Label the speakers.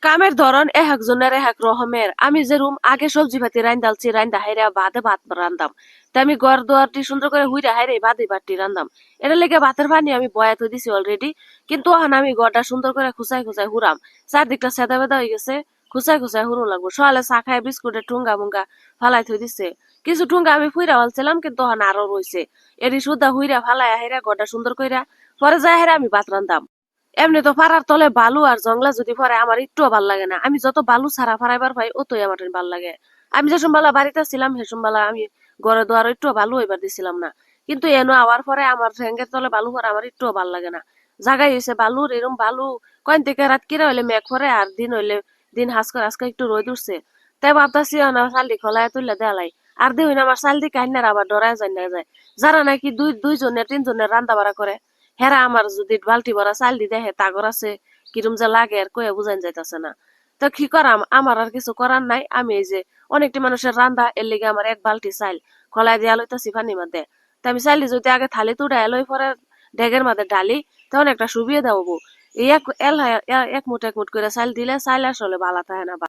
Speaker 1: কামের ধরন এক একজনের এক এক রকমের। আমি যেরুম আগে সবজি পাতি রান্দালছি, রান্দা হাইরা বাদে ভাত রান্দাম। তা আমি ঘর দুয়ারটি সুন্দর করে হুইরা হাইরে বাদে বাটি রান্দাম। এটা লেগে ভাতের পানি আমি বয়া থই দিছি অলরেডি। কিন্তু এখন আমি ঘরটা সুন্দর করে খুচাই খুচাই হুরাম। চারদিকটা সেদা বেদা হয়ে গেছে, খুচাই খুচাই হুরু লাগবো। সকালে চা খাই বিস্কুটের ঠুঙ্গা মুঙ্গা ফালাই থই দিছে। কিছু ঠুঙ্গা আমি ফুইরা ফেলছিলাম, কিন্তু এখন আরো রইছে। এটি সুদ্ধা হুইরা ফালাই হাইরা ঘরটা সুন্দর কইরা পরে যাই হাইরা আমি ভাত রান্দাম। এমনি তো পাড়ার তলে বালু আর জংলা যদি পরে আমার একটুও ভাল লাগে না। আমি যত বালু ছাড়া ফারাইবার পাই অতই আমার ভাল লাগে। আমি যে সম্বালা বাড়িতে ছিলাম সে সম্বালা আমি ঘরে দুয়ার একটু বালু হইবার দিছিলাম না। কিন্তু এনো আওয়ার পরে আমার ঠ্যাঙ্গের তলে বালু পরে আমার একটুও ভাল লাগে না। জাগাই হয়েছে বালুর, এরম বালু কয়েন থেকে রাত কিরা হইলে মেঘ পরে আর দিন হইলে দিন হাসকা হাসকা একটু রোদ উঠছে। তাই ভাবতাছি না চালদি খোলায় তুললে দেয়ালাই। আর দেখুন আমার চালদি কান্নার আবার ডরায় যায় না যায়। যারা নাকি দুইজনের তিনজনের রান্না বাড়া করে, হেরা আমার যদি বালতি ভরা চাল দি দেখে তাগর আছে কিরম যে লাগে আর কয়ে বুঝাইন যাইতাছে না। তো কি করাম, আমার আর কিছু করার নাই। আমি এই যে অনেকটি মানুষের রান্দা, এর লিগে আমার এক বালতি চাইল খোলায় দিয়া লইতাছি পানির মধ্যে। তা আমি চাইলি যদি আগে থালি তুড়াই লই পরে ডেগের মধ্যে ডালি, তখন একটা সুবিধা হবো। এই এক মুঠ করে চাইল দিলে চাইল আসলে বালা থাকে না।